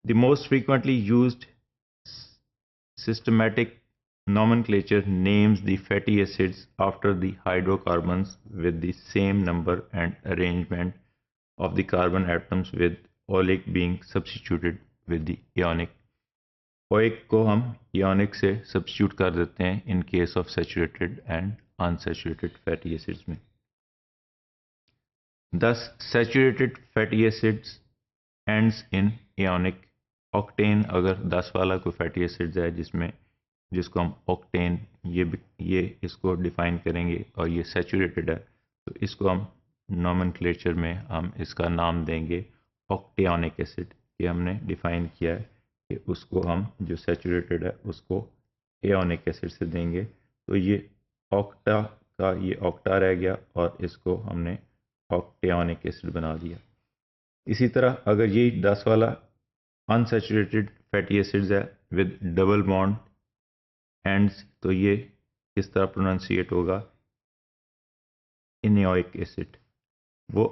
The most frequently used systematic nomenclature names the fatty acids after the hydrocarbons with the same number and arrangement of the carbon atoms, with oleic being substituted with the ionic. Oic को हम ionic से substitute कर देते हैं in case of saturated and unsaturated fatty acids में. Thus, saturated fatty acids ends in ionic. Octane अगर 10 वाला कोई फैटी एसिड्स है जिसको हम ऑक्टेन ये इसको डिफाइन करेंगे और ये सैचुरेटेड है, तो इसको हम नॉमेनक्लेचर में हम इसका नाम देंगे ऑक्टेनिक एसिड. ये हमने डिफाइन किया है कि उसको हम जो सैचुरेटेड है उसको एओनिक एसिड से देंगे. तो ये ऑक्टा का ये ऑक्टा रह गया और इसको हमने ऑक्टेनिक एसिड बना दिया. इसी तरह अगर ये 10 वाला अनसैचुरेटेड फैटी एसिड्स है विद डबल बॉन्ड एंड्स, तो ये किस तरह प्रोनाउंसिएट होगा, इनोइक एसिड. वो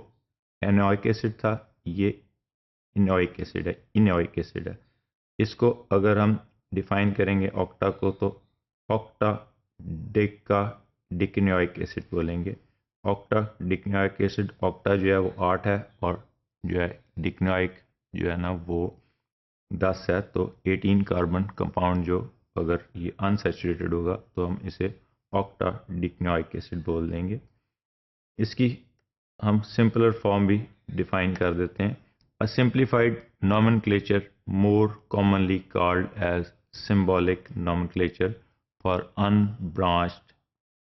एनोइक एसिड था, ये इनोइक एसिड है, इनोइक एसिड है. इसको अगर हम डिफाइन करेंगे ऑक्टा को, तो ऑक्टा डेका डिकनोइक एसिड बोलेंगे. ऑक्टा डिकनोइक एसिड, ऑक्टा जो है वो 8 है और जो है डिकनोइक जो है ना वो 10 है. तो 18 कार्बन कंपाउंड जो अगर ये अनसैचुरेटेड होगा तो हम इसे ऑक्टा डिकनोइक एसिड बोल देंगे. इसकी हम सिंपलर फॉर्म भी डिफाइन कर देते हैं. अ simplified nomenclature more commonly called as symbolic nomenclature for unbranched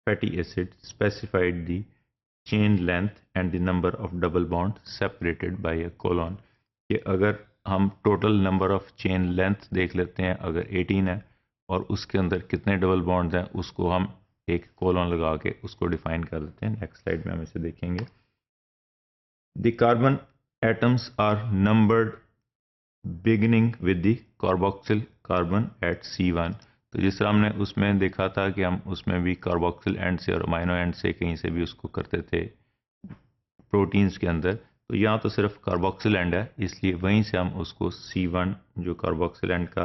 fatty acid specified the chain length and the number of double bonds separated by a colon. कि अगर हम total number of chain length देख लेते हैं, अगर 18 है और उसके अंदर कितने डबल बॉन्ड्स हैं उसको हम एक कोलन लगा के उसको डिफाइन कर देते हैं. नेक्स्ट स्लाइड में हम इसे देखेंगे. The carbon atoms are numbered beginning with the carboxyl carbon at C1. तो जिस तरह हमने उसमें देखा था कि हम उसमें भी कार्बोक्सिल एंड से और अमाइनो एंड से कहीं से भी उसको करते थे प्रोटीन्स के अंदर, तो यहाँ तो सिर्फ कार्बोक्सिल एंड है, इसलिए वहीं से हम उसको C1 जो कार्बोक्सिल एंड का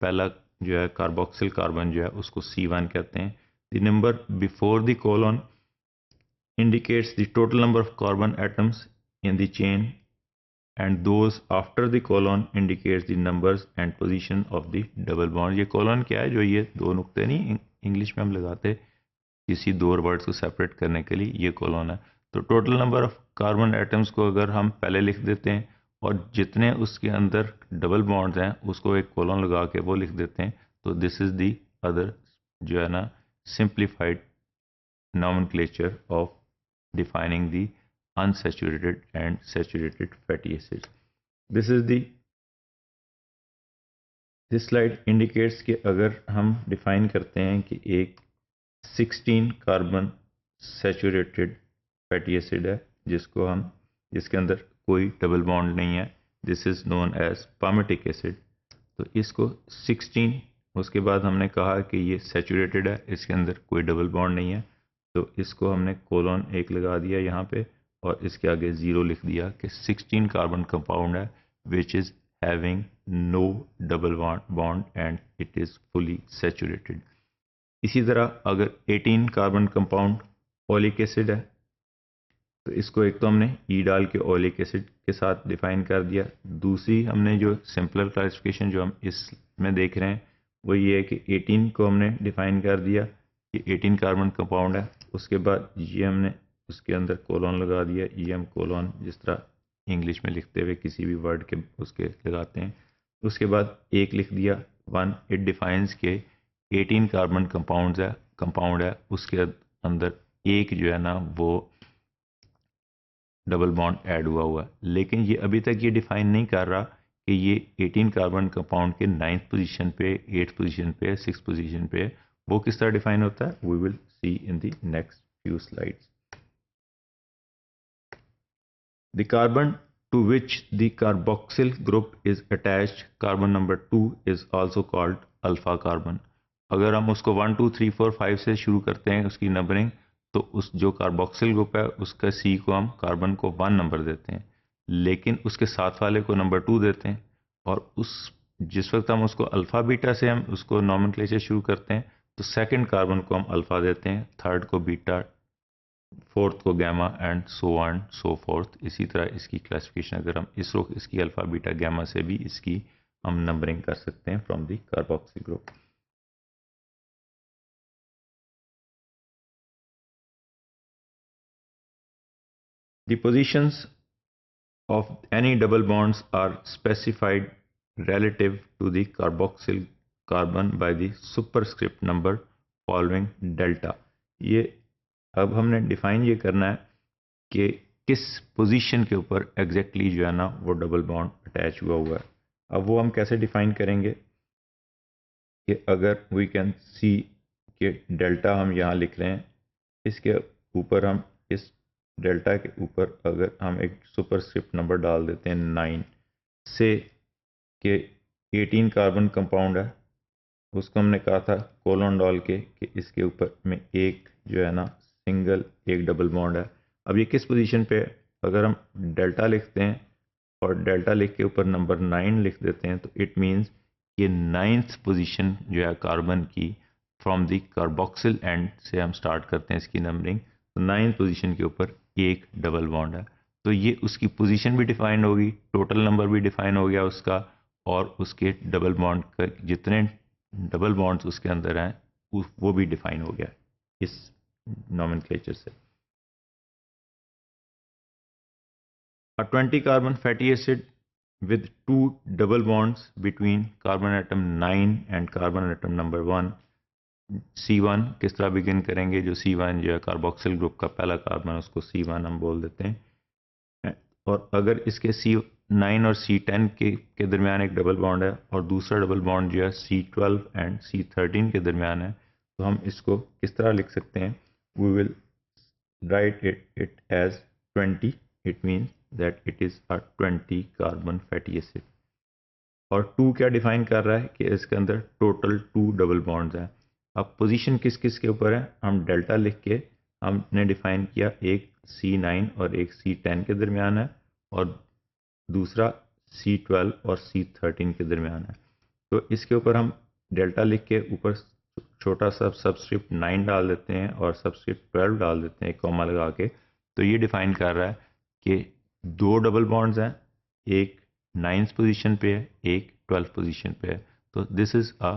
पहला जो है कार्बोक्सिल कार्बन जो है उसको C1 कहते हैं. The number before the colon indicates the total number of carbon atoms in the chain and those after the colon indicates the numbers and position of the double bond. ये colon क्या है, जो ये दो नुक्ते नहीं English में हम लगाते किसी दो वर्ड्स को सेपरेट करने के लिए, ये कोलन है. तो total number of carbon atoms को अगर हम पहले लिख देते हैं और जितने उसके अंदर डबल बॉन्ड्स हैं उसको एक कोलन लगा के वो लिख देते हैं, तो दिस इज द अदर जो है ना simplified nomenclature of defining the unsaturated and saturated fatty acids. This slide indicates कि अगर हम डिफाइन करते हैं कि एक 16 कार्बन सैचुरेटेड फैटी एसिड है जिसके अंदर कोई डबल बॉन्ड नहीं है, this is known as palmitic acid. तो इसको 16, उसके बाद हमने कहा कि ये सैचुरेटेड है, इसके अंदर कोई डबल बॉन्ड नहीं है, तो इसको हमने कोलन 1 लगा दिया यहाँ पे और इसके आगे 0 लिख दिया कि 16 कार्बन कंपाउंड है which is having no double bond and it is fully saturated. इसी तरह अगर 18 कार्बन कंपाउंड ओलिक एसिड है तो इसको एक तो हमने ई डाल के ओलिक एसिड के साथ डिफाइन कर दिया. दूसरी हमने जो सिंपलर क्लासिफिकेशन जो हम इसमें देख रहे हैं वो ये है कि 18 को हमने डिफाइन कर दिया कि 18 कार्बन कंपाउंड है, उसके बाद ये हमने उसके अंदर कोलन लगा दिया, EM कोलन, जिस तरह इंग्लिश में लिखते हुए किसी भी वर्ड के उसके लगाते हैं. उसके बाद एक लिख दिया 1, इट डिफाइंस के 18 कार्बन कंपाउंड है उसके अंदर एक जो है ना वो डबल बॉन्ड ऐड हुआ है, लेकिन ये अभी तक ये डिफाइन नहीं कर रहा कि ये 18 कार्बन कंपाउंड के 9th पोजीशन पे, 8th पोजीशन पे, 6th पोजीशन पे वो किस तरह डिफाइन होता है. We will see in the next few slides. The carbon to which the carboxyl group is attached, carbon number 2, is also called alpha carbon. अगर हम उसको 1 2 3 4 5 से शुरू करते हैं उसकी नंबरिंग, तो उस जो कार्बोक्सिल ग्रुप है उसका C को हम कार्बन को 1 नंबर देते हैं, लेकिन उसके साथ वाले को नंबर 2 देते हैं और उस जिस वक्त हम उसको अल्फ़ा बीटा से हम उसको नॉमेनक्लेचर शुरू करते हैं तो सेकंड कार्बन को हम अल्फ़ा देते हैं, थर्ड को बीटा, फोर्थ को gamma and so on so forth. इसी तरह इसकी क्लासिफिकेशन अगर हम इस वक्त इसकी अल्फ़ा बीटा गैमा से भी इसकी हम नंबरिंग कर सकते हैं from the carboxyl group. The positions of any double bonds are specified relative to the carboxyl carbon by the superscript number following delta। ये अब हमने डिफाइन ये करना है कि किस पोजीशन के ऊपर एग्जैक्टली जो है ना वो डबल बॉन्ड अटैच हुआ है। अब वो हम कैसे डिफाइन करेंगे कि अगर वी कैन सी कि डेल्टा हम यहाँ लिख रहे हैं, इसके ऊपर हम इस डेल्टा के ऊपर अगर हम एक सुपरस्क्रिप्ट नंबर डाल देते हैं 9 से कि 18 कार्बन कंपाउंड है, उसको हमने कहा था कोलन डाल के कि इसके ऊपर में एक जो है ना सिंगल एक डबल बॉन्ड है। अब ये किस पोजीशन पे है? अगर हम डेल्टा लिखते हैं और डेल्टा लिख के ऊपर नंबर 9 लिख देते हैं तो इट मीन्स ये 9th पोजीशन जो है कार्बन की फ्रॉम द कार्बोक्सिल एंड से हम स्टार्ट करते हैं इसकी नंबरिंग, तो 9th पोजीशन के ऊपर एक डबल बॉन्ड है। तो ये उसकी पोजीशन भी डिफाइन होगी, टोटल नंबर भी डिफाइन हो गया उसका, और उसके डबल बॉन्ड का जितने डबल बॉन्ड्स उसके अंदर हैं वो भी डिफाइन हो गया इस नॉमेनक्लेचर से। A 20 carbon fatty acid with two double bonds between carbon atom 9 and carbon atom number 1, C1 किस तरह बिगिन करेंगे, जो C1 जो है कार्बोक्सिल ग्रुप का पहला कार्बन उसको C1 हम बोल देते हैं। और अगर इसके C9 और C10 के दरमियान एक डबल बॉन्ड है और दूसरा डबल बॉन्ड जो है C12 एंड C13 के दरमियान है, तो हम इसको किस तरह लिख सकते हैं, we will write it as 20। It means that it is a 20 carbon fatty acid. और 2 क्या डिफाइन कर रहा है कि इसके अंदर टोटल 2 डबल बॉन्ड्स हैं। अब पोजीशन किस किस के ऊपर है, हम डेल्टा लिख के हमने डिफाइन किया, एक C9 और एक C10 के दरमियान है और दूसरा C12 और C13 के दरमियान है। तो इसके ऊपर हम डेल्टा लिख के ऊपर छोटा सा सबस्क्रिप्ट 9 डाल देते हैं और सबस्क्रिप्ट 12 डाल देते हैं एक कॉमा लगा के। तो ये डिफाइन कर रहा है कि दो डबल बॉन्ड्स हैं, एक 9th पोजीशन पे है, एक 12th पोजीशन पे है। तो this is a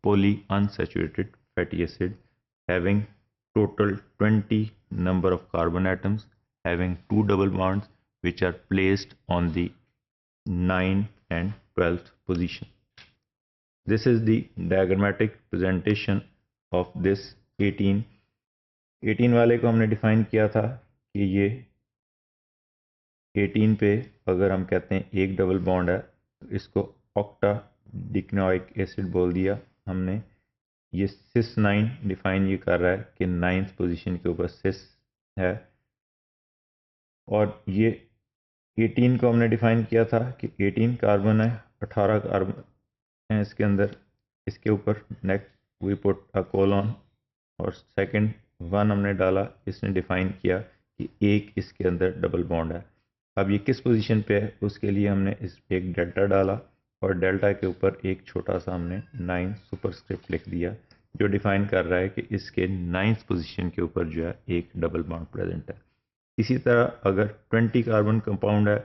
poly unsaturated fatty acid having total 20 number of carbon atoms having two double bonds which are placed on the 9th and 12th position. This is the diagrammatic presentation of this 18 वाले को हमने define किया था कि ये 18 पे अगर हम कहते हैं एक डबल बॉन्ड है तो इसको ऑक्टा डिक्नोइक एसिड बोल दिया हमने। ये सिस 9 डिफाइन ये कर रहा है कि 9th पोजीशन के ऊपर सिस है। और ये 18 को हमने डिफाइन किया था कि 18 कार्बन है, 18 कार्बन है इसके अंदर, इसके ऊपर next we put a colon और सेकंड 1 हमने डाला, इसने डिफाइन किया कि एक इसके अंदर डबल बॉन्ड है। अब ये किस पोजीशन पे है उसके लिए हमने इस पे एक डेल्टा डाला और डेल्टा के ऊपर एक छोटा सा हमने 9 सुपरस्क्रिप्ट लिख दिया जो डिफाइन कर रहा है कि इसके 9th पोजीशन के ऊपर जो है एक डबल बॉन्ड प्रेजेंट है। इसी तरह अगर 20 कार्बन कंपाउंड है,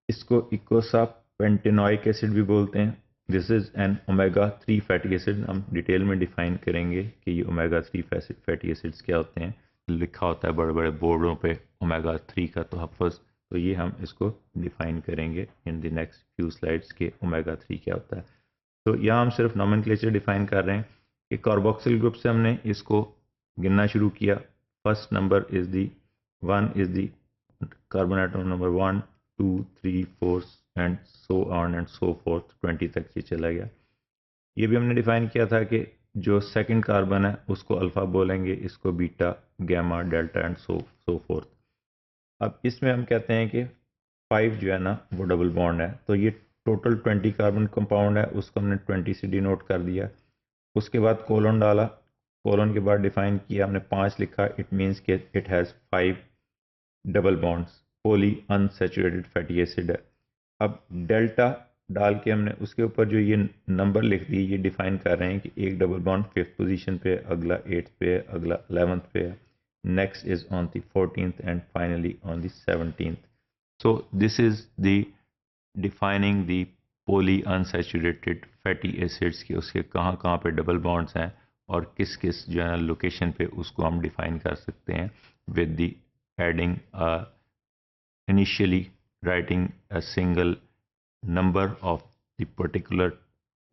इसको इकोसा पेंटेनोइक एसिड भी बोलते हैं। This is an omega 3 fatty acid. हम डिटेल में डिफाइन करेंगे कि ये ओमेगा 3 फैटी एसिड्स क्या होते हैं। लिखा होता है बड़े बड़े बोर्डों पे ओमेगा 3 का तहफ़्फ़ुज़, तो ये हम इसको डिफाइन करेंगे इन द नेक्स्ट फ्यू स्लाइड्स के ओमेगा 3 क्या होता है। तो यहाँ हम सिर्फ नॉमेनक्लेचर डिफाइन कर रहे हैं कि कार्बोक्सिल ग्रुप से हमने इसको गिनना शुरू किया। First number is the 1 is the carbon atom number 1 2 3 4 and so on and so fourth 20 तक ये चला गया। ये भी हमने डिफाइन किया था कि जो सेकंड कार्बन है उसको अल्फा बोलेंगे, इसको beta, gamma, delta and so forth. अब इसमें हम कहते हैं कि 5 जो है ना वो डबल बॉन्ड है, तो ये टोटल 20 कार्बन कंपाउंड है, उसको हमने 20 से डिनोट कर दिया। उसके बाद कोलन डाला, कोलन के बाद डिफाइन किया हमने 5 लिखा, इट मीन्स कि it has 5 double bonds, poly unsaturated fatty acid है। अब डेल्टा डाल के हमने उसके ऊपर जो ये नंबर लिख दिए, ये डिफाइन कर रहे हैं कि एक डबल बॉन्ड 5th पोजीशन पे, अगला 8th पे है, अगला 11th पे है, next is on the 14th and finally on the 17th. So this is the defining the poly unsaturated fatty acids कि उसके कहाँ कहाँ पे डबल बॉन्ड्स हैं और किस किस जो है लोकेशन पे उसको हम डिफाइन कर सकते हैं with the adding initially writing a single number of the particular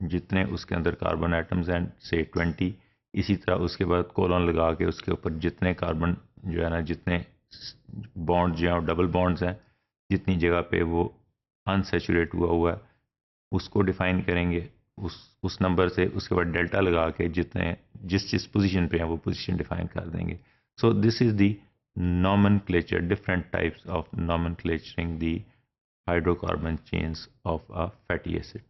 जितने उसके अंदर कार्बन एटम्स हैं से 20. इसी तरह उसके बाद कोलन लगा के उसके ऊपर जितने कार्बन जो है ना, जितने बॉन्ड जो हैं डबल बॉन्ड्स हैं, जितनी जगह पे वो अनसेचुरेट हुआ है उसको डिफाइन करेंगे उस नंबर से. उसके बाद डेल्टा लगा के जितने जिस पोजीशन पे हैं वो पोजीशन डिफाइन कर देंगे. So this is the nomenclature, different types of nomenclaturing the hydrocarbon chains of a fatty acid.